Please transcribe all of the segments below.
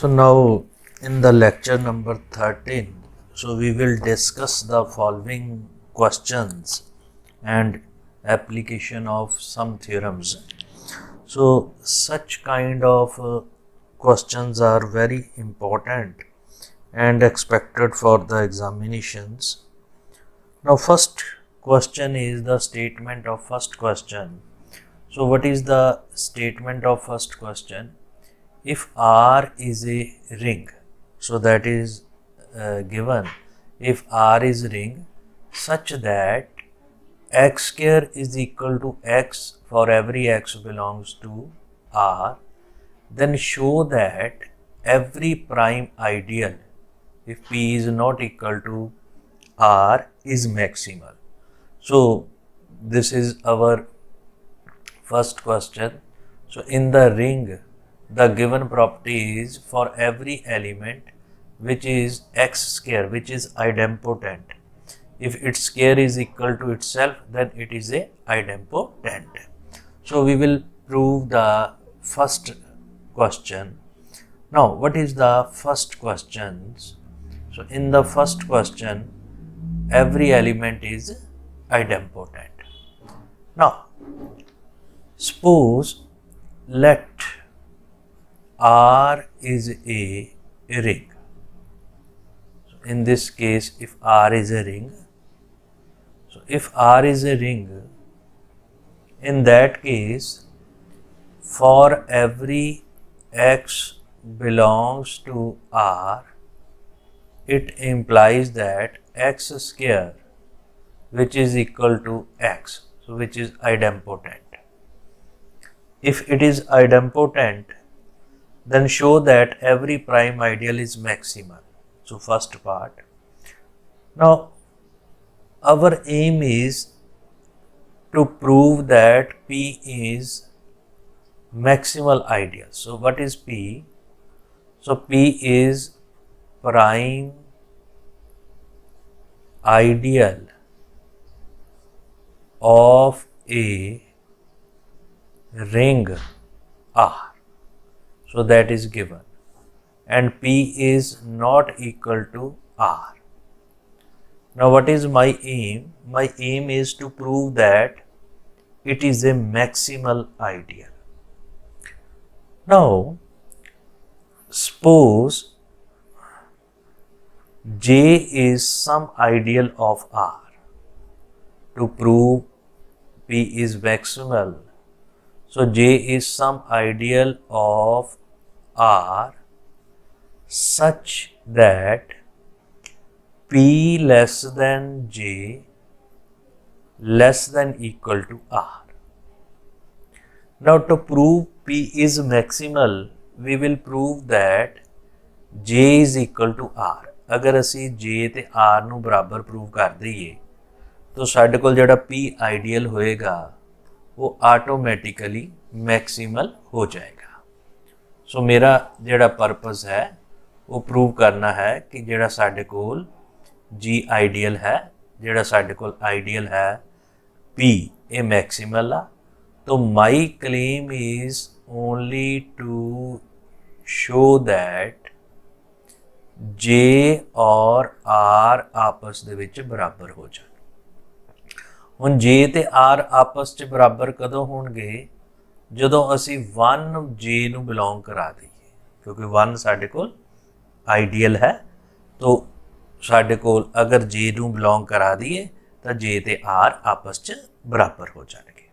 So now in the lecture number 13, so we will discuss the following questions and application of some theorems. So such kind of questions are very important and expected for the examinations. Now first question is the statement of first question. So what is the statement of first question? If R is a ring, so that is given, if R is a ring such that x square is equal to x for every x belongs to R, then show that every prime ideal, if P is not equal to R, is maximal. So this is our first question. So in the ring, the given property is for every element which is x square, which is idempotent. If its square is equal to itself, then it is a idempotent. So we will prove the first question. Now what is the first question? So in the first question, every element is idempotent. Now suppose let R is a ring. So in this case, if R is a ring, so if R is a ring, in that case, for every x belongs to R, it implies that x square, which is equal to x, so which is idempotent. If it is idempotent, then show that every prime ideal is maximal. So first part. Now our aim is to prove that P is maximal ideal. So what is P? So P is prime ideal of a ring R. So that is given, and P is not equal to R. Now what is my aim? My aim is to prove that it is a maximal ideal. Now suppose J is some ideal of R. To prove P is maximal, so J is some ideal of R such that P less than J less than equal to R. Now to prove P is maximal, we will prove that J is equal to R. अगर असी J ते R नू बराबर prove कर दईए तो साडे कोल जिहड़ा P ideal होएगा वो ऑटोमैटिकली मैक्सिमल हो जाएगा. सो मेरा जिहड़ा पर्पस है वो प्रूव करना है कि जिहड़ा साडे कोल G आइडियल है, जिहड़ा साडे कोल आइडियल है P ए मैक्सिमल आ. तो my claim is only to show that J और R आपस दे विच बराबर हो जाए. ਹੁਣ J ਤੇ R ਆਪਸ 'ਚ ਬਰਾਬਰ ਕਦੋਂ ਹੋਣਗੇ? ਜਦੋਂ ਅਸੀਂ 1 J ਨੂੰ ਬਿਲੋਂਗ ਕਰਾ ਦਈਏ, ਕਿਉਂਕਿ 1 ਸਾਡੇ ਕੋਲ ਆਈਡੀਅਲ ਹੈ. तो ਸਾਡੇ ਕੋਲ ਅਗਰ J ਨੂੰ ਬਿਲੋਂਗ ਕਰਾ ਦਈਏ ਤਾਂ J ਤੇ R ਆਪਸ 'ਚ ਬਰਾਬਰ ਹੋ ਜਾਣਗੇ.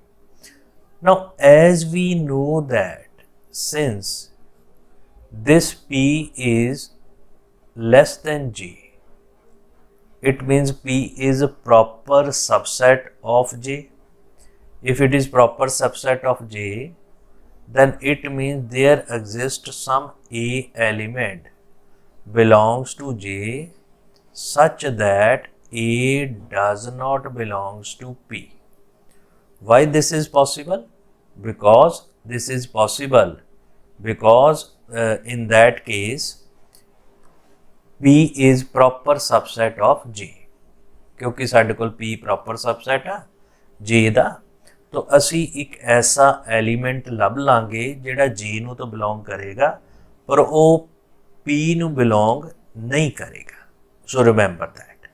Now as we know that since this P is less than J, it means P is a proper subset of J. If it is proper subset of J, then it means there exists some A element belongs to J such that A does not belongs to P. Why this is possible? Because this is possible because in that case P is proper subset of J. क्योंकि साढ़े कोल P proper subset है J दा, तो असी एक ऐसा element लभ लांगे जिहड़ा J नूं तो बिलोंग करेगा पर वो P ਨੂੰ belong नहीं करेगा। So remember that.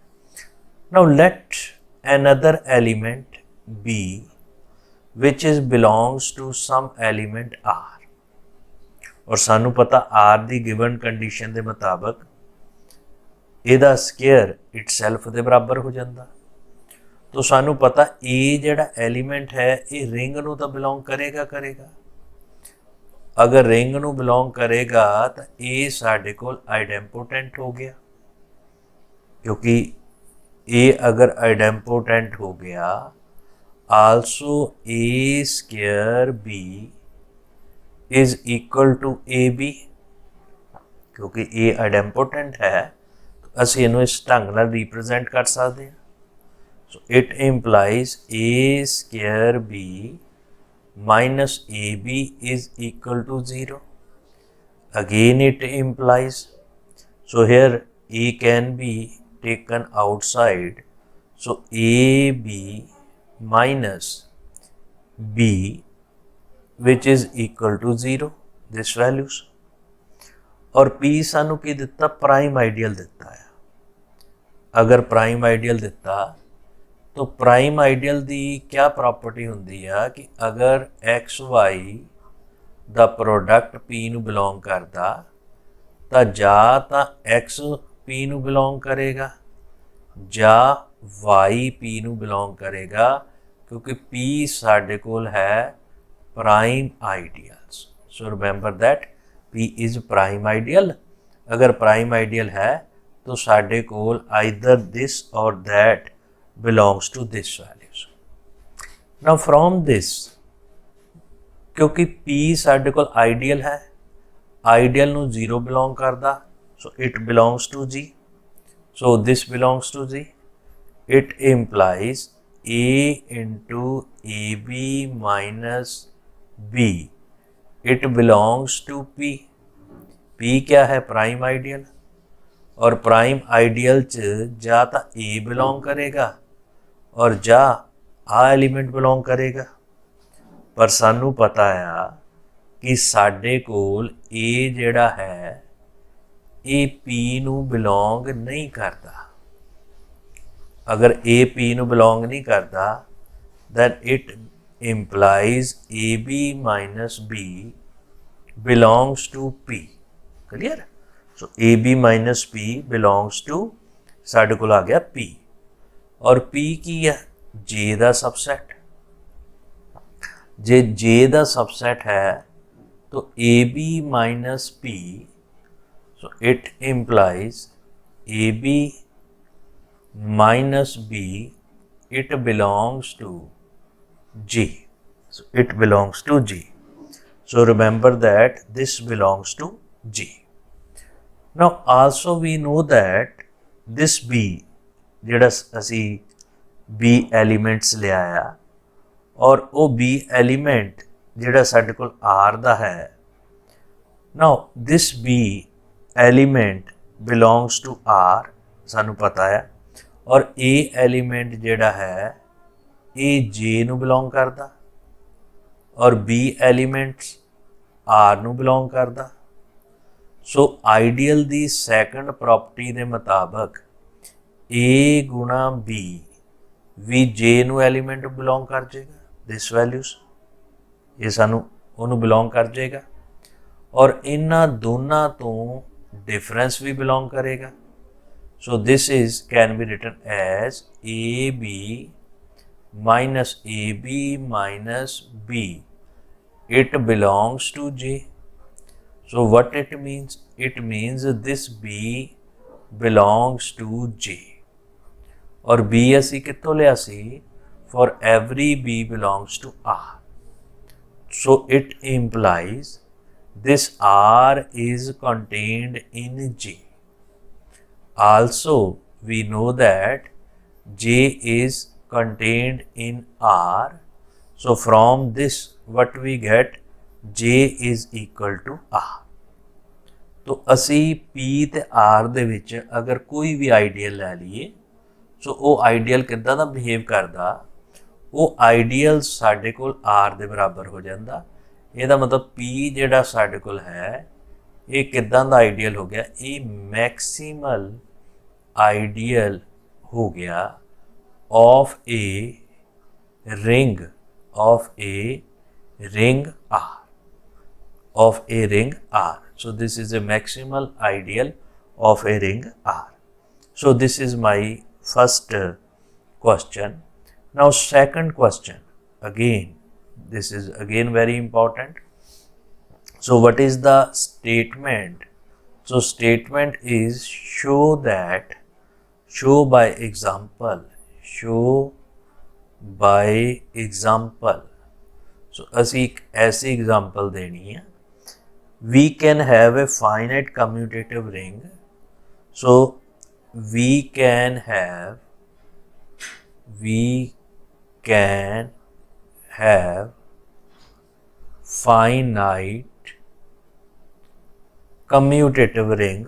Now let another element B which is belongs to some element R, और सानू पता R दी given condition दे मुताबिक ਇਹਦਾ ਸਕੇਅਰ ਇਟਸੈਲਫ ਦੇ ਬਰਾਬਰ ਹੋ ਜਾਂਦਾ। तो सानू पता ए जिहड़ा एलीमेंट है ये रिंग नूं तो बिलोंग करेगा। अगर रिंग नूं बिलोंग करेगा तो ए साडे कोल आइडेंपोटेंट हो गया, क्योंकि ए अगर आइडेंपोटेंट हो गया also A square B is equal to A B. क्योंकि ए आइडेंपोटेंट है तो असीं इहनूं इस ढंग नाल रिप्रजेंट कर सकते हैं। So it implies a square b minus ab is equal to 0. Again it implies, so here a can be taken outside, so ab minus b which is equal to 0, this values। और p सानू की दिता, prime ideal दिता है। अगर prime ideal दिता तो prime ideal की क्या प्रॉपर्टी होंदी है कि अगर एक्स वाई का प्रोडक्ट पी नूं बिलोंग करता तो जा एक्स पी नूं बिलोंग करेगा जा वाई पी नूं बिलोंग करेगा, क्योंकि पी साडे कोल है prime ideals. So remember that P is prime ideal. अगर प्राइम आइडियल है तो साडे कोल आइदर दिस और that belongs to this values। now from this, क्योंकि P साडे कोल आइडियल है, आइडियल नूं 0 बिलोंग करदा, so it belongs to G, so this belongs to G। it implies A into AB minus B, it belongs to P। P क्या है? Prime ideal, और prime ideal च जा तो ए बिलोंग करेगा और जा आ एलीमेंट बिलोंग करेगा। पर सानू पता है कि साडे कोल ए जिहड़ा है ये पी नू बिलोंग नहीं करता। अगर ए पी नू बिलोंग नहीं करता then it implies A B minus B belongs to P. Clear? So A B minus P belongs to, साडे कोल आ गया पी, और पी की है? जे दा सबसैट। जे जे दा सबसैट है तो A B minus P, so it implies A B minus B it belongs to G. So it belongs to G. So remember that this belongs to G. Now also we know that this B जिहड़ा असी B elements लिया और वो B element जिहड़ा साडे कोल R दा है। Now this B element belongs to R, सानू पता है, और A एलीमेंट जिहड़ा है ये J नू बिलोंग करदा और B एलीमेंट्स R नू बिलोंग करदा। सो आइडियल दी सैकंड प्रॉपर्टी के मुताबिक ए गुणा बी भी जे नू एलीमेंट बिलोंग कर जाएगा, दिस वैल्यूज ये सानू उन्होंने बिलोंग कर जाएगा, और इन्हां दोनों तो डिफरेंस भी बिलोंग करेगा। So this is can be written as A B minus B it belongs to J. So what it means? It means this B belongs to J, और B असी कित्थों लिया सी? For every B belongs to R, so it implies this R is contained in J। Also we know that J is contained in R, so from this what we get? J is equal to R। तो असी P ते R दे विच अगर कोई भी ideal लै लीए, सो वो ideal किद्दां दा बिहेव करदा, वो आइडियल साडे कोल R दे बराबर हो जांदा। इहदा मतलब P जिहड़ा साडे कोल है ये किदां दा आइडियल हो गया, ये मैक्सिमल आइडियल हो गया of a ring R, of a ring R. So this is a maximal ideal of a ring R. So this is my first question. Now second question, again this is again very important. So what is the statement? So statement is show by example. So ਅਸੀਂ ਇੱਕ ऐसी example देनी है. We can have a finite commutative ring. So we can have finite commutative ring.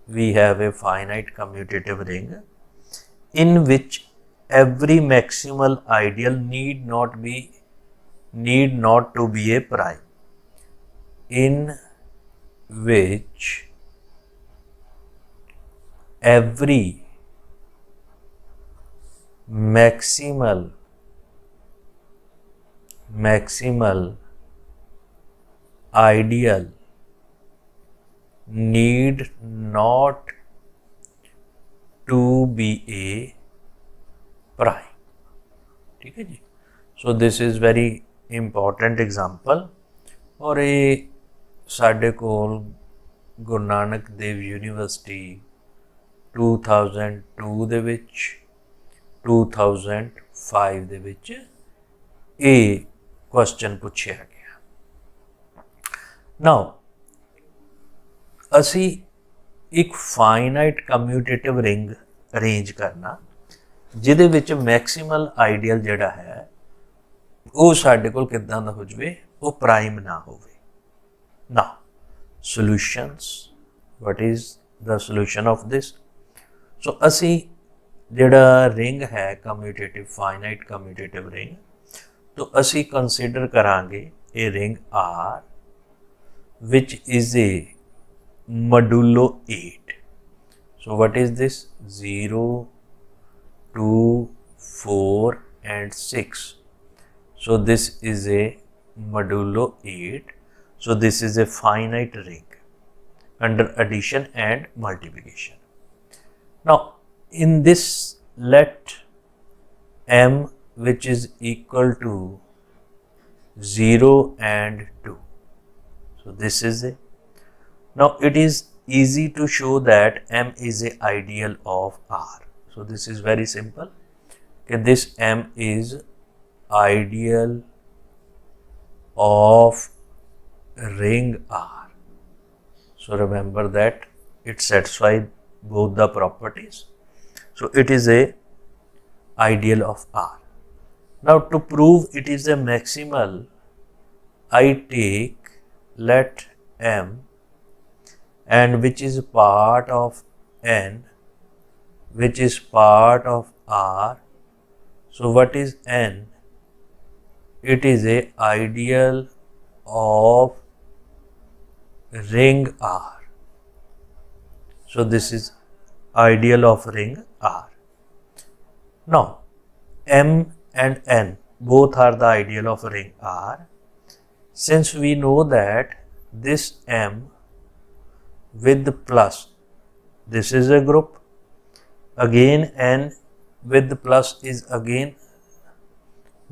We have a finite commutative ring in which every maximal ideal need not to be a prime. In which every maximal ideal need not to be a prime. ठीक है जी. So this is very important example. और ये साढ़े कोल Guru Nanak Dev university 2002 ਦੇ ਵਿੱਚ 2005 ਦੇ ਵਿੱਚ ਇਹ क्वेश्चन ਪੁੱਛਿਆ ਗਿਆ. Now ਅਸੀਂ ਇੱਕ फाइनाइट कम्यूटेटिव रिंग अरेंज करना ਜਿਹਦੇ ਵਿੱਚ मैक्सीमल आइडियल ਜਿਹੜਾ ਹੈ ਉਹ ਸਾਡੇ ਕੋਲ ਕਿੱਦਾਂ ਦਾ ਹੋ ਜਵੇ, ਉਹ ਪ੍ਰਾਈਮ ਨਾ ਹੋਵੇ. Now solutions, what is the solution of this? So ਅਸੀਂ ਜਿਹੜਾ ਰਿੰਗ ਹੈ कम्यूटेटिव फाइनाइट कम्यूटेटिव रिंग, तो ਅਸੀਂ कंसीडर करांगे ये ring R which is a modulo 8. So what is this? 0, 2, 4 and 6. So this is a modulo 8. So this is a finite ring under addition and multiplication. Now in this let M which is equal to 0 and 2. So this is a. Now it is easy to show that M is a ideal of R. So this is very simple. Okay, this M is ideal of ring R. So remember that it satisfies both the properties. So it is a ideal of R. Now to prove it is a maximal, I take let M and which is part of N which is part of R. So what is N? It is a ideal of ring R. So this is ideal of ring R. Now M and N both are the ideal of ring R. Since we know that this M with plus, this is a group, again N with plus is again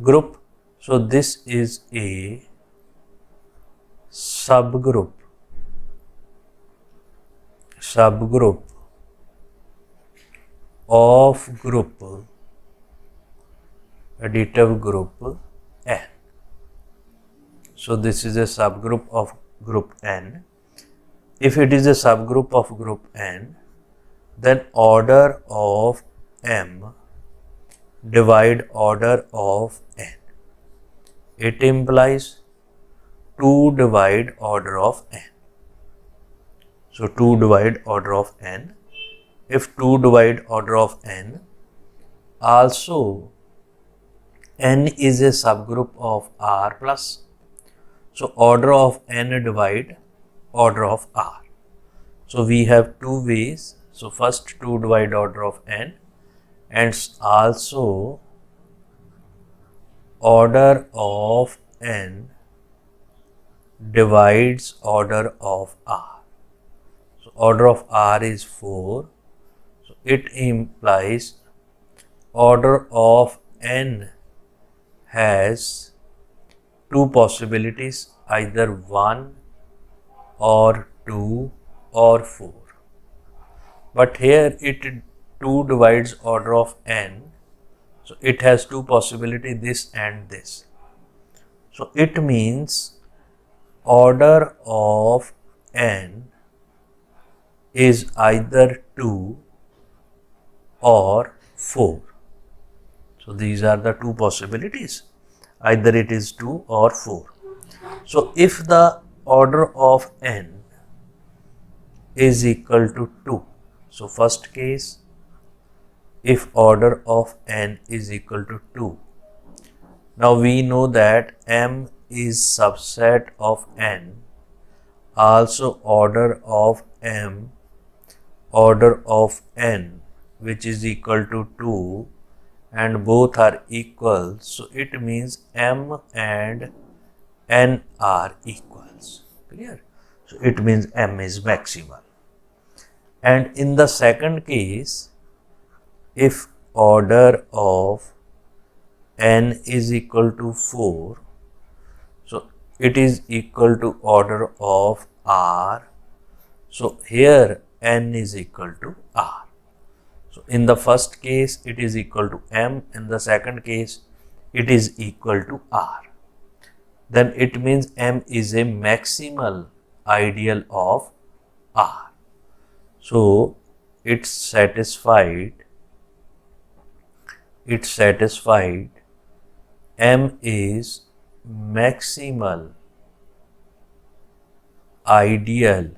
group, so this is a subgroup of group additive group N. So this is a subgroup of group N. If it is a subgroup of group N, then order of M divide order of N. It implies 2 divide order of N. So 2 divide order of N. If 2 divide order of N, Also, n is a subgroup of R plus. So order of n divide order of R. So we have two ways. So first 2 divide order of n, and also order of n divides order of R. So order of R is 4. So it implies order of n has two possibilities, either 1 or 2 or 4. But here it 2 divides order of n. So it has two possibilities, this and this. So it means order of n is either 2 or 4. So these are the two possibilities. Either it is 2 or 4. So if the order of n is equal to 2. So first case, if order of n is equal to 2. Now we know that m is subset of n. Also order of n which is equal to 2, and both are equal. So it means m and n are equals. Clear? So it means m is maximal. And in the second case, if order of n is equal to 4, so it is equal to order of R. So here n is equal to R. So in the first case it is equal to m, in the second case it is equal to R. Then it means m is a maximal ideal of R. So it's satisfied m is maximal ideal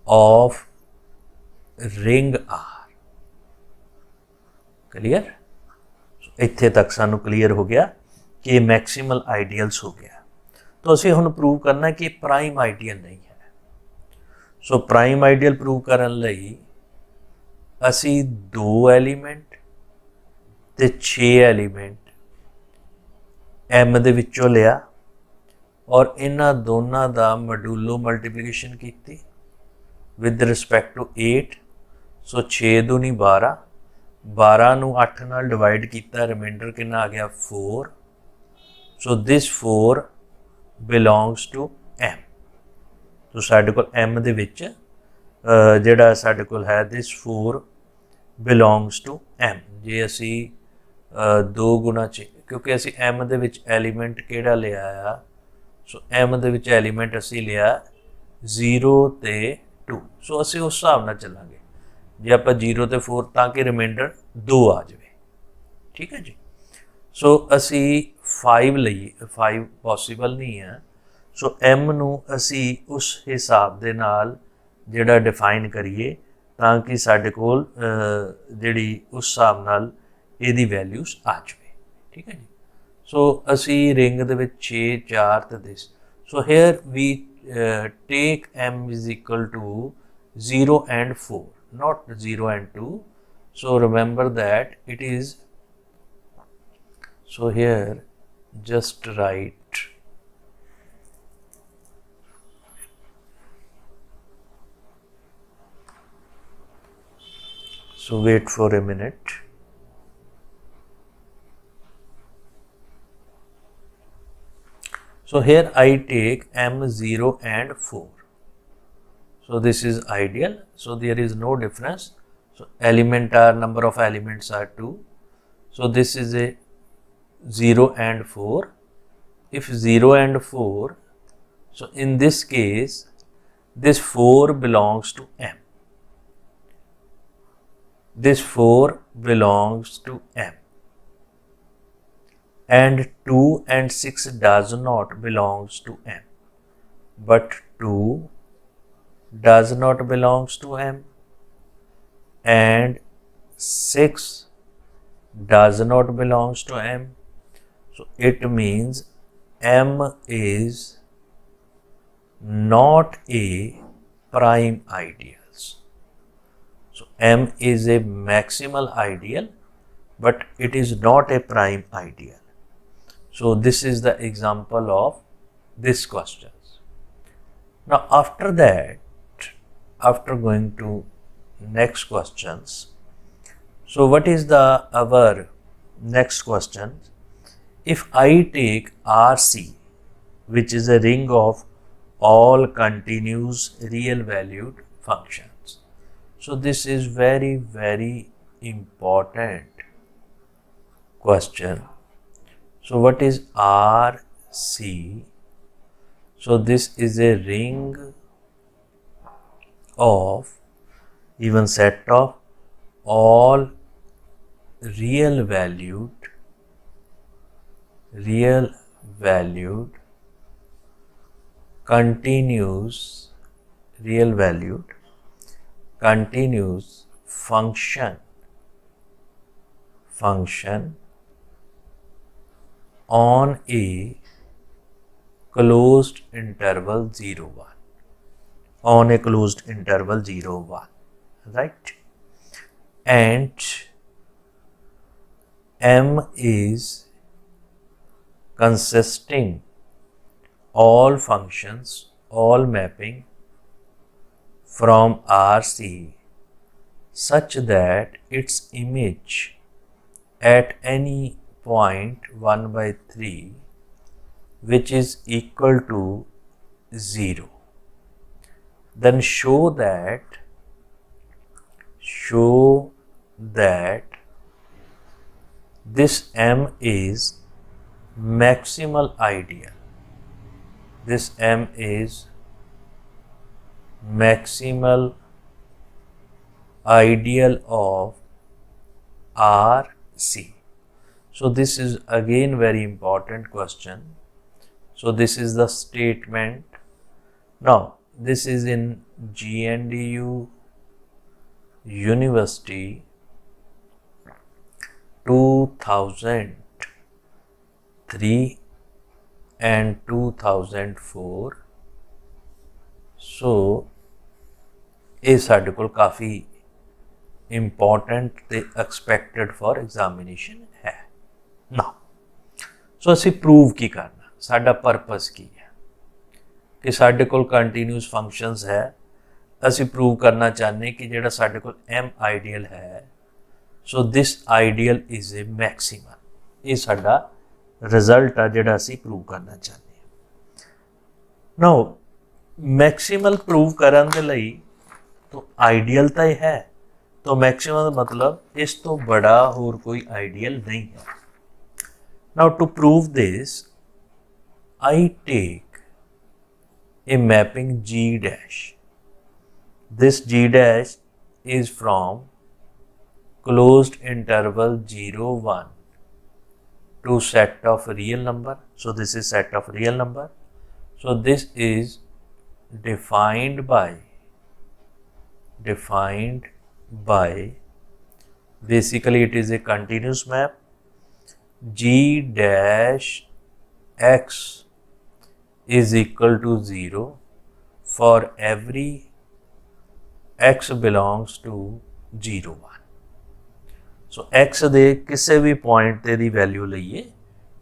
of ring R. Clear? ਇੱਥੇ ਤੱਕ ਸਾਨੂੰ clear ਹੋ ਗਿਆ ਕਿ ਇਹ ਮੈਕਸੀਮਲ ideals ਹੋ ਗਿਆ। तो ਅਸੀਂ ਹੁਣ ਪ੍ਰੂਵ ਕਰਨਾ ਕਿ ਇਹ ਪ੍ਰਾਈਮ ਆਈਡੀਅਲ ਨਹੀਂ ਹੈ। ਸੋ ਪ੍ਰਾਈਮ ਆਈਡੀਅਲ ਪ੍ਰੂਵ ਕਰਨ ਲਈ ਅਸੀਂ 2 ਐਲੀਮੈਂਟ ਤੇ 6 ਐਲੀਮੈਂਟ m ਦੇ ਵਿੱਚੋਂ ਲਿਆ ਔਰ ਇਹਨਾਂ ਦੋਨਾਂ ਦਾ ਮੋਡੂਲੋ ਮਲਟੀਪਲੀਕੇਸ਼ਨ ਕੀਤੀ with respect to 8. ਸੋ 6 दूनी 12, 12 ਨੂੰ 8 ਨਾਲ ਡਿਵਾਈਡ ਕੀਤਾ, ਰਿਮਾਈਂਡਰ ਕਿੰਨਾ ਆ ਗਿਆ 4. ਸੋ ਦਿਸ 4 ਬਿਲੋਂਗਸ ਟੂ m. ਸੋ ਸਾਡੇ ਕੋਲ m ਦੇ ਵਿੱਚ ਜਿਹੜਾ ਸਾਡੇ ਕੋਲ ਹੈ ਦਿਸ 4 ਬਿਲੋਂਗਸ ਟੂ m। ਜੇ ਅਸੀਂ 2 ਗੁਣਾ 6, ਕਿਉਂਕਿ ਅਸੀਂ m ਦੇ ਵਿੱਚ ਐਲੀਮੈਂਟ ਕਿਹੜਾ ਲਿਆ ਆ, ਸੋ m ਦੇ ਵਿੱਚ ਐਲੀਮੈਂਟ ਅਸੀਂ ਲਿਆ 0 ਤੇ 2। ਸੋ ਅਸੀਂ ਉਸ ਹਿਸਾਬ ਨਾਲ ਚੱਲਾਂਗੇ। ਜੇ ਆਪਾਂ 0 ਤੇ 4 ਤਾਂ ਕਿ ਰਿਮਾਈਂਡਰ 2 ਆ ਜਾਵੇ। ਠੀਕ ਹੈ ਜੀ। ਸੋ ਅਸੀਂ 5 ਲਈਏ, 5 ਪੋਸੀਬਲ ਨਹੀਂ ਹੈ। ਸੋ m ਨੂੰ ਅਸੀਂ ਉਸ ਹਿਸਾਬ ਦੇ ਨਾਲ ਜਿਹੜਾ ਡਿਫਾਈਨ ਕਰੀਏ ਤਾਂ ਕਿ ਸਾਡੇ ਕੋਲ ਜਿਹੜੀ ਉਸ ਹਿਸਾਬ ਨਾਲ ਇਹਦੀ ਵੈਲਿਊਸ ਆ ਜਾਵੇ। ਠੀਕ ਹੈ ਜੀ। ਸੋ ਅਸੀਂ ਰਿੰਗ ਦੇ ਵਿੱਚ 6, 4 ਤੇ ਦਿਸ। So here we take m is equal to 0 and 4, not 0 and 2. So remember that it is, so here just write so wait for a minute. So here I take m 0 and 4. So this is ideal. So there is no difference. So number of elements are 2. So this is a 0 and 4. If 0 and 4, so in this case, this 4 belongs to m. This 4 belongs to m. And 2 and 6 does not belongs to m, but 2 does not belongs to m and 6 does not belongs to M. So it means M is not a prime ideals. So M is a maximal ideal, but it is not a prime ideal. So this is the example of this questions. Now after that, after going to next questions, so what is the our next question? If I take RC, which is a ring of all continuous real valued functions. So this is very important question. So what is RC? So this is a ring of even set of all real valued continuous function on a closed interval 0, 1. On a closed interval 0, 1. Right? And M is consisting all functions, all mapping from RC such that its image at any point 1 by 3 which is equal to 0. Then show that this M is maximal ideal. This M is maximal ideal of RC. So this is again very important question. So this is the statement. Now this is in GNDU University 2003 and 2004. So ਇਹ ਸਾਡੇ ਕੋਲ ਕਾਫੀ important ਤੇ expected for examination ਹੈ। ਨਾ ਸੋ ਅਸੀਂ prove ਕੀ ਕਰਨਾ, ਸਾਡਾ purpose ਕੀ ਹੈ ਕਿ ਸਾਡੇ ਕੋਲ ਕੰਟੀਨਿਊਸ ਫੰਕਸ਼ਨਸ ਹੈ, ਅਸੀਂ ਪ੍ਰੂਵ ਕਰਨਾ ਚਾਹੁੰਦੇ ਕਿ ਜਿਹੜਾ ਸਾਡੇ ਕੋਲ M ਆਈਡੀਅਲ ਹੈ, ਸੋ ਦਿਸ ਆਈਡੀਅਲ ਇਜ਼ ਏ ਮੈਕਸੀਮਮ। ਇਹ ਸਾਡਾ ਰਿਜ਼ਲਟ ਆ ਜਿਹੜਾ ਅਸੀਂ ਪ੍ਰੂਵ ਕਰਨਾ ਚਾਹੁੰਦੇ ਹਾਂ। ਨਾਓ मैक्सिमल प्रूव करने के लिए तो आइडियल तो है, तो मैक्सिमल मतलब इस तो बड़ा और कोई आइडियल नहीं है। Now to prove this I take a mapping G dash. This G dash is from closed interval 0, 1 to set of real number. So this is set of real number. So this is defined by basically it is a continuous map. G dash x is equal to 0 for every x belongs to 0, 1. So x ਦੇ ਕਿਸੇ ਵੀ point ਤੇ ਦੀ value ਲਈਏ,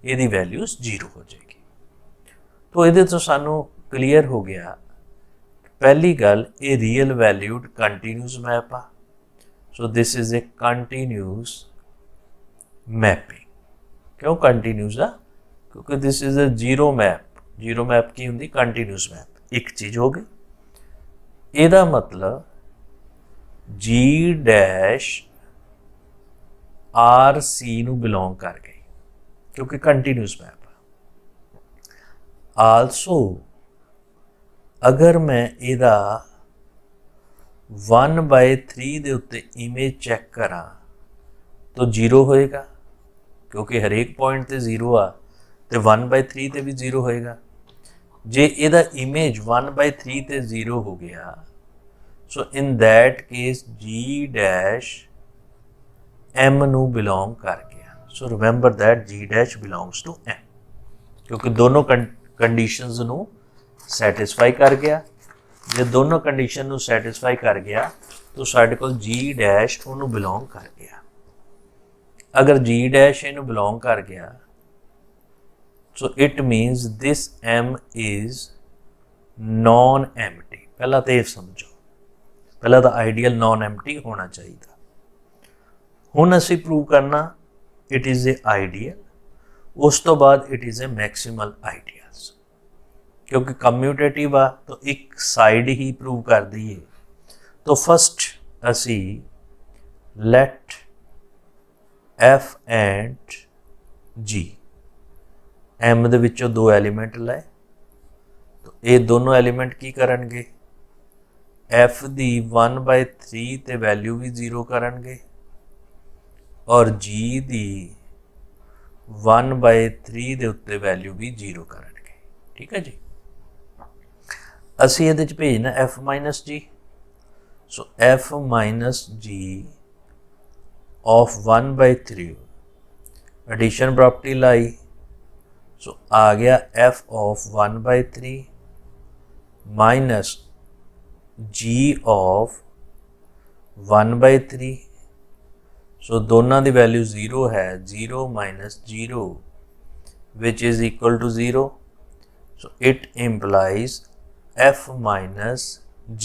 ਇਹਦੀ values 0 ਹੋ ਜਾਏਗੀ। तो ਇਹਦੇ ਤੋਂ ਸਾਨੂੰ ਕਲੀਅਰ ਹੋ ਗਿਆ, पहली गल ये रियल वैल्यूड कंटीन्यूस मैप आ। So this is a continuous mapping. क्यों कंटीन्यूस आ? क्योंकि this is a zero map. Zero map की होंगी? Continuous map. एक चीज़ हो गई। ਇਹਦਾ मतलब G डैश RC ਨੂੰ बिलोंग कर गई क्योंकि कंटीन्यूस मैप आ। आल्सो अगर मैं इहदा 1/3 ਦੇ ਉੱਤੇ ਇਮੇਜ ਚੈੱਕ ਕਰਾਂ तो 0 ਹੋਏਗਾ क्योंकि हरेक पॉइंट ਤੇ 0 ਆ ਤੇ 1/3 ਤੇ ਵੀ 0 ਹੋਏਗਾ। ਜੇ ਇਹਦਾ ਇਮੇਜ 1/3 ਤੇ 0 ਹੋ ਗਿਆ, so in that case G dash M ਨੂੰ बिलोंग कर गया। So remember that G dash belongs to M, क्योंकि दोनों कंडीशनस ਨੂੰ सैटिस्फाई कर गया। ਜੇ दोनों कंडीशन ਨੂੰ सैटिस्फाई कर गया तो ਸਾਡੇ ਕੋਲ G डैश ਉਹਨੂੰ बिलोंग कर गया। अगर G डैश ਇਹਨੂੰ बिलोंग कर गया so it means this M is non empty. पहला तो ये समझो, पहला तो आइडियल नॉन एम्प्टी होना चाहिए। हुण असी प्रूव करना इट इज़ ए आइडियल, उस तो बाद it is A maximal ideals, क्योंकि कम्यूटेटिव आ तो एक साइड ही प्रूव कर दी है। तो फस्ट असी let F and G M दे विचों दो एलीमेंट लाए, तो ये दोनों एलीमेंट की करनगे, F दी 1/3 ते वैल्यू भी 0 करनगे और G दी 1/3 दे उत्ते वैल्यू भी 0 करनगे। ठीक है जी। असी इहदे च भेजना F minus G, so F minus G of 1/3 addition property लाई, सो आ गया F of 1/3 minus G of 1/3। So दोनों की वैल्यू 0 है, 0 minus 0 which is equal to 0। So it implies F minus G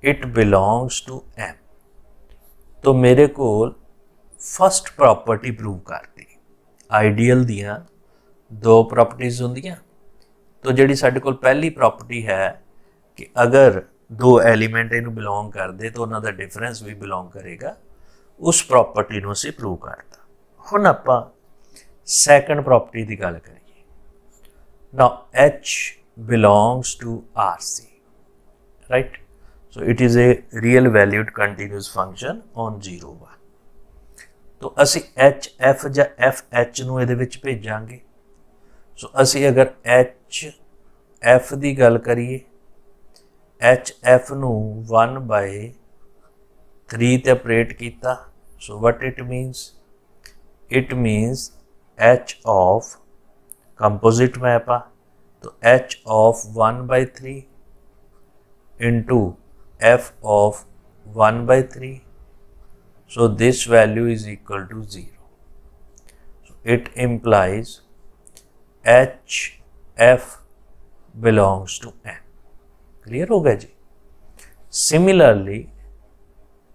it belongs to M। तो मेरे को first property prove करती। आइडियल दियाँ दो प्रॉपर्टीज़ होंदियां, तो जिहड़ी साडे कोल पहली प्रॉपर्टी है कि अगर दो एलीमेंट इनू बिलोंग करते तो उन्हों का डिफरेंस भी बिलोंग करेगा, उस प्रॉपर्टी नूं असीं प्रूव करता। हुण आपां सैकेंड प्रॉपर्टी की गल करिए। Now H belongs to RC, right. So it is a real valued continuous function on 0 1। तो असी एच एफ या एफ एच नूं इहदे विच भेजांगे। सो असी अगर एच एफ की गल करिए, एच एफ नूं 1/3 ते ऑपरेट किया, so what it means H of composite map आ, तो H of 1/3 into F of 1/3, so this value is equal to 0. So it implies H F belongs to M। Clear हो गया जी। Similarly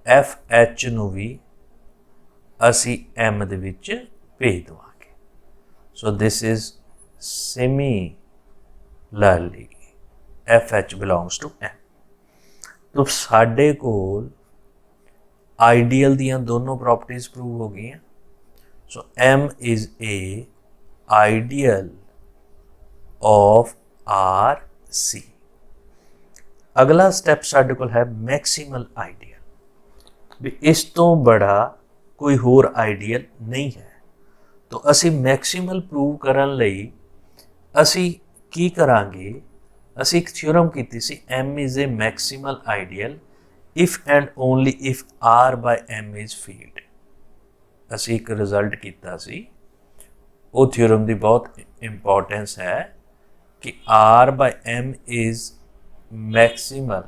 F H नूं भी असी M दे विच भेज देवांगे। So this is similarly F H belongs to M। तो साडे कोल आइडियल दियाँ दोनों प्रॉपर्टीज प्रूव हो गई। सो M is a ideal of RC। अगला स्टैप साडे कोल है मैक्सिमल आइडियल। भी इस तो बड़ा कोई होर आइडियल नहीं है, तो असी मैक्सिमल प्रूव करन लई असी की करांगे, असी एक थ्योरम कीती सी M is a maximal ideal if and only if R by M is field। असी एक रिजल्ट किया सी, वो थ्योरम की बहुत इंपॉर्टेंस है कि R by M is maximal.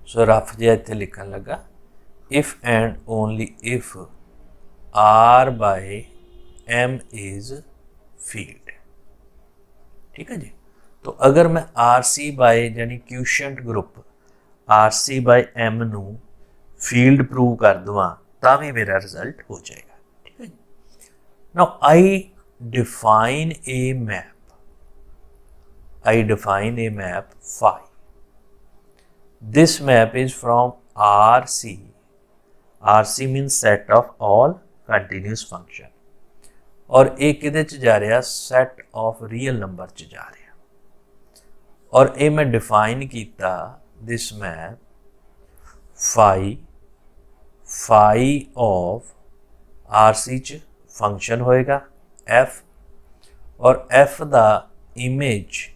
So rough जिहा इत्थे लिखन लगा, if and only if R by M is field। ठीक है जी। तो अगर मैं RC बाय यानी quotient group RC bye M नू फील्ड प्रूव कर देवां तां भी मेरा रिजल्ट हो जाएगा। ठीक है जी। Now I define a map phi. This map is from RC means set of all continuous function, और एक किहदे च जा रहा सेट ऑफ रियल नंबर च जा रहा, और ये मैं डिफाइन किया this map phi of RC च फंक्शन होएगा F, और F दा इमेज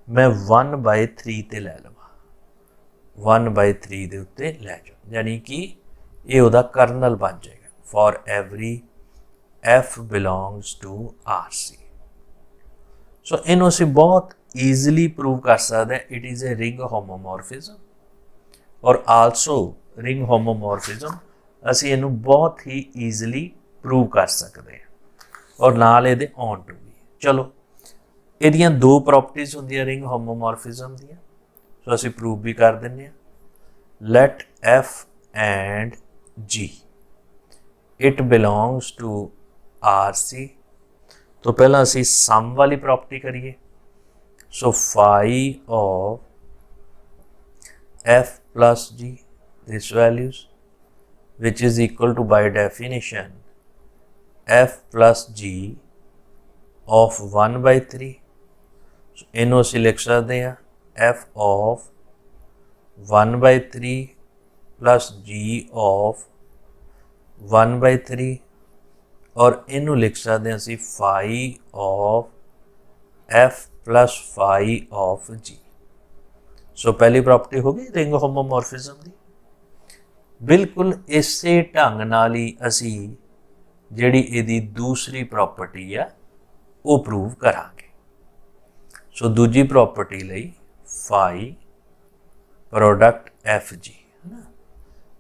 मैं 1/3 ते लै लवां, 1/3 दे उत्ते लै जाओ, यानी कि ये उहदा कर्नल बन जाएगा for every F belongs to R C. So इनू असी बहुत ईजिली प्रूव कर सकते हैं it is a ring homomorphism. और आलसो रिंग होमोमॉर्फिज्म असी इनू बहुत ही ईजिली प्रूव कर सकते हैं और नाल इहदे ऑन टू भी। चलो इहदियां दो प्रॉपर्टीज़ होंदियां रिंग होमोमॉर्फिज्म दियां, सो असी प्रूव भी कर दिंदे हां। Let F and G it belongs to R C. तो पहला असी सम वाली प्रॉपर्टी करिए। So phi of F plus G this values which is equal to by definition F plus G of 1/3। इनू असी लिख सकते हैं F of 1/3 plus G of 1/3 और इनू लिख सकते हैं असी phi of F plus phi of G. So पहली प्रॉपर्टी हो गई रिंग होमोमॉर्फिज्म की। बिल्कुल इसे ढंग नाल ही असी जिहड़ी इहदी दूसरी प्रॉपर्टी आ वो प्रूव करांगे। सो दूजी प्रॉपर्टी लई फाई प्रोडक्ट एफ जी है ना,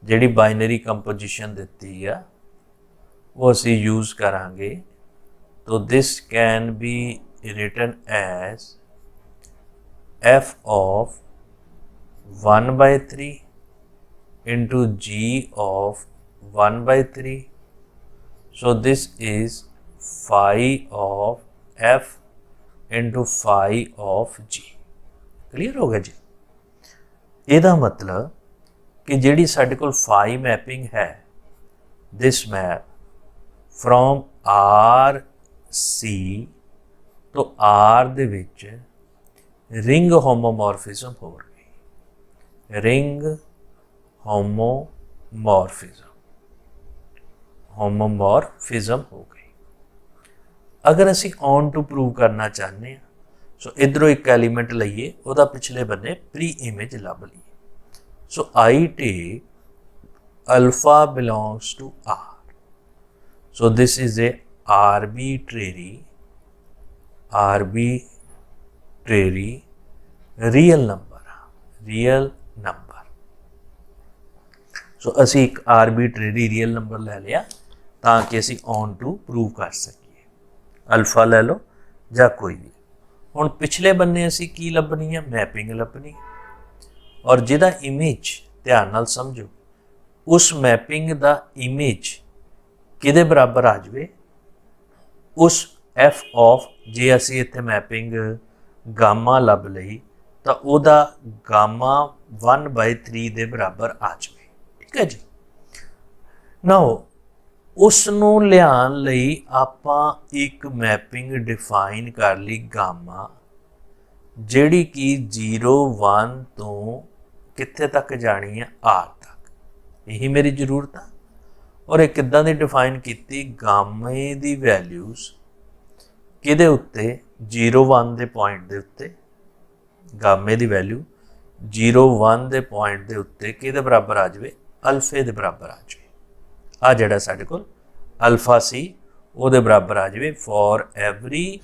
जिहड़ी बाइनरी कंपोजिशन दिती आ वो असी यूज़ करांगे। तो this can be written as F of 1/3 into G of 1/3। So this is phi of F into phi of G. Clear हो गया जी। ਇਹਦਾ मतलब कि ਜਿਹੜੀ ਸਾਡੇ ਕੋਲ फाई मैपिंग है this map from R C to R दे विच रिंग होमोमॉर्फिज्म हो गई। रिंग होमोमॉर्फिज्म हो गई। अगर असी ऑन टू प्रूव करना चाहते हैं सो इधरों एक एलीमेंट लईए उहदा पिछले बन्ने प्री इमेज लभ लीए। So I take alpha belongs to R. So this is a arbitrary real number. So असी एक आर्बीट्रेरी रियल नंबर लै लिया ताकि असी ऑन टू प्रूव कर सकीए। अल्फा लै लो या कोई भी। हुण पिछले बन्ने असी की लभनी है मैपिंग लभनी और जिहदा इमेज ध्यान नाल समझो उस मैपिंग दा इमेज किहदे बराबर आ जाए उस एफ ऑफ जे असी इत्थे मैपिंग गामा लभ लई तो उहदा गामा 1/3 दे बराबर आ जाए। ठीक है जी। नाउ उसनूं लियाण लई आपां एक मैपिंग डिफाइन कर ली गामा जिहड़ी कि 0 1 तो कित्थे तक जानी है आर तक। यही मेरी जरूरत है। और एक किद्दां दी डिफाइन कीती गामे दी वैल्यूज़ किहदे उत्ते 0 1 दे पॉइंट दे उत्ते गामे दी वैल्यू 0 1 दे पॉइंट दे उत्ते किहदे बराबर आ जाए अल्फे दे बराबर आ जाए। आ जिहड़ा साडे कोल अल्फा सी उहदे बराबर आ जाए for every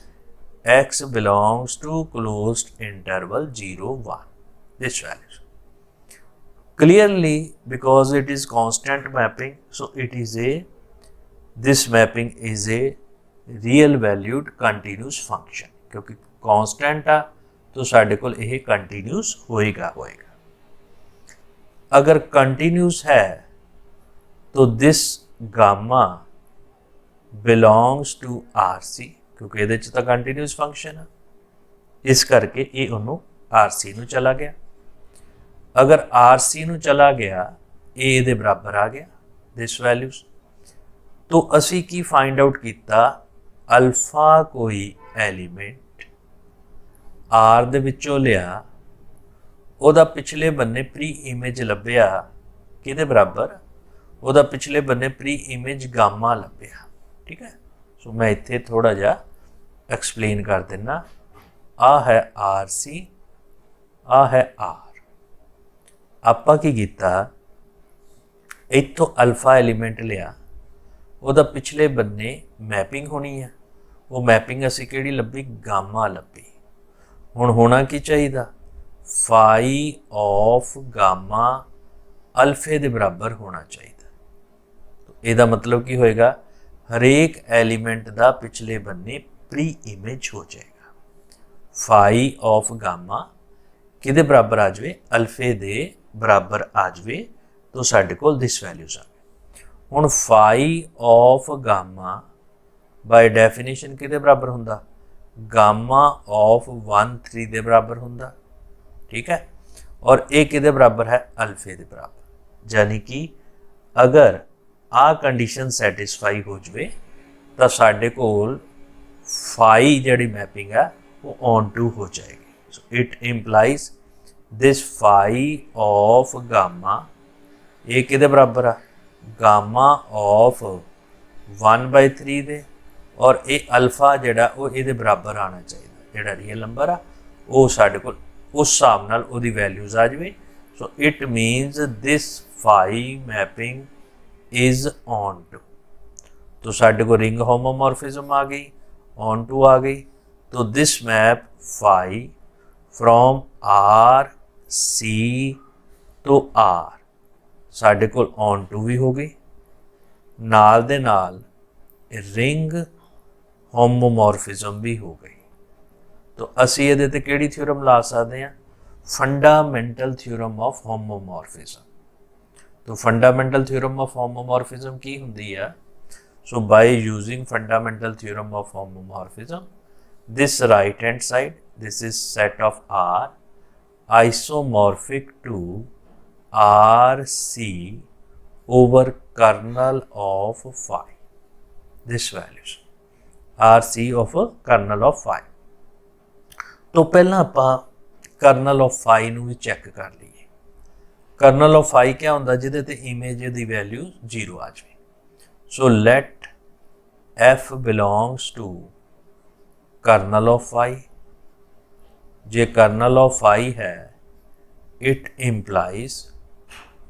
x belongs to closed interval 0 1 this values. Clearly because it is constant mapping so it is a this mapping is a real valued continuous function क्योंकि constant आ तो साडे कोल यह continuous होएगा। अगर continuous है तो this gamma belongs to RC क्योंकि ये तो कंटीन्यूस फंक्शन है इस करके ये उन्होंने RC नूं चला गया। अगर RC नूं चला गया ये दे बराबर आ गया दिस वैल्यूज। तो असी की फाइंड आउट किया अल्फा कोई एलीमेंट आर दे विचों लिया उहदा पिछले बन्ने प्री इमेज लभ्या किहदे बराबर उहदा पिछले बन्ने प्री इमेज गामा लभ्या। ठीक है। सो मैं इत्थे थोड़ा जा एक्सप्लेन कर देना। आ है RC आ है आर। आपां की कीता इत्थों अल्फा एलीमेंट लिया, ਉਹਦਾ पिछले बन्ने मैपिंग होनी है, वो मैपिंग असी किहड़ी लभी, गामा लभी। हुण होना की चाहिए, फाई ऑफ गामा अल्फे के बराबर होना चाहिए। तो इसका मतलब की होएगा, हरेक एलीमेंट का पिछले बन्ने प्री इमेज हो जाएगा। फाई ऑफ गामा किहदे बराबर आ जाए, अल्फे दे बराबर आ जाए, तो साडे कोल दिस वैल्यूज आ गए। हुण phi of gamma by definition किहदे बराबर हुंदा, गामा ऑफ 1 3 दे बराबर हुंदा। ठीक है, और ये किहदे बराबर है, अल्फे दे बराबर। यानी कि अगर आ कंडीशन सैटिस्फाई हो जाए तो साडे कोल फाई जिहड़ी मैपिंग है वो ऑन टू हो जाएगी। So it implies this phi of gamma, ये किहदे बराबर आ, गामा ऑफ 1/3 दे, और ये अल्फा जिहड़ा वो इहदे बराबर आना चाहिए, जिहड़ा रियल नंबर आ वो साडे कोल उस हिसाब नाल उहदी वैल्यूज आ जाए। So it means this phi mapping is onto. तो साडे को रिंग होमोमॉर्फिज्म आ गई, ऑन टू आ गई। तो this map phi from R C to R साडे कोल ऑन टू भी हो गई, नाल दे नाल रिंग होमोमॉर्फिज्म भी हो गई। तो असी इहदे ते किहड़ी थ्योरम ला सकते हैं, फंडामेंटल थ्योरम ऑफ होमोमॉर्फिज्म। तो फंडामेंटल थ्योरम ऑफ होमोमॉर्फिज्म की हुंदी है, so by using fundamental theorem of homomorphism, this right hand side, this is set of R isomorphic to R C over kernel of phi, this values R C of kernel of phi. तो पहला आपां colonel of phi नूं भी cheque कर लीए। Colonel of phi क्या होंदा, जिहदे ते इमेज दी वैल्यू 0 आ जाए। So let F belongs to kernel of phi. जे कर्नल ऑफ फाई है, it implies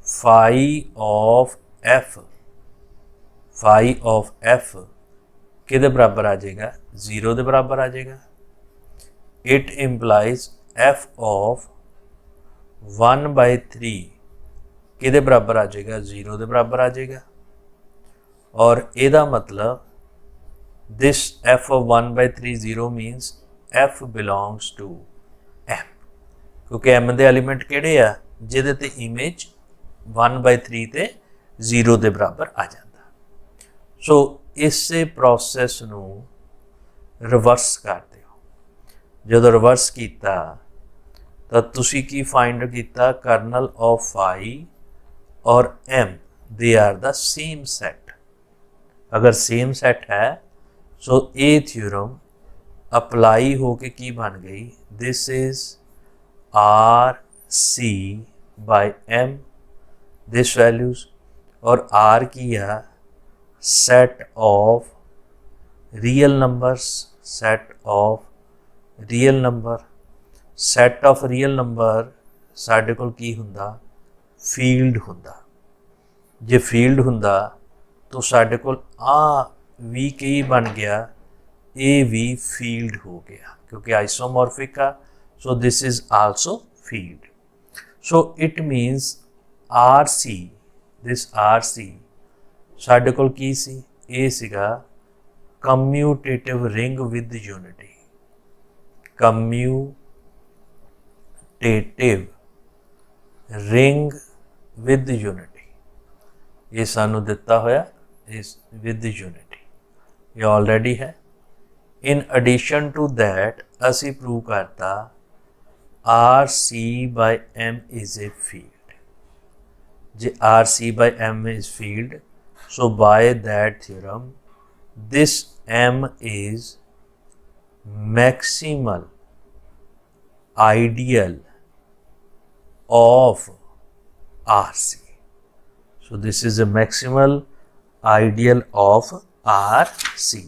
phi of F, phi of F किहदे बराबर आ जाएगा, 0 के बराबर आ जाएगा। इट इंप्लाइज एफ ऑफ 1/3 किहदे बराबर आ जाएगा, 0 के बराबर आ जाएगा। और ਇਹਦਾ मतलब this F of 1/3 0 minus F belongs to M, क्योंकि एम के एलीमेंट किहड़े आ, जिहदे ते इमेज 1/3 ते 0 के बराबर आ जाता। सो इसे प्रोसैस नूं रिवर्स कर दिओ। जदों रिवर्स किया तो तुसी की फाइंड किया, कर्नल ऑफ फाई और एम दे आर द सेम सैट। अगर सेम सैट है सो ये थ्योरम अप्लाई होके की बन गई, this is R C by M, this values, और आर की है set of real numbers, set of real number. Set of real number साडे कोल की हुंदा, फील्ड हुंदा। जे फील्ड हुंदा तो साडे कोल आ भी की बन गया, ए भी फील्ड हो गया, क्योंकि आइसोमॉर्फिक आ। So this is also field. So it means R C, this R C साडे कोल की सी, ए सीगा commutative ring with unity, commutative ring with unity. ये सानू दिता होया इस विद यूनिटी, ये ऑलरेडी है। इन एडिशन टू दैट असी प्रूव करता R C by M is a field. जे R C by M is field, so by that theorem this M is maximal ideal of RC. So this is a maximal ideal of RC.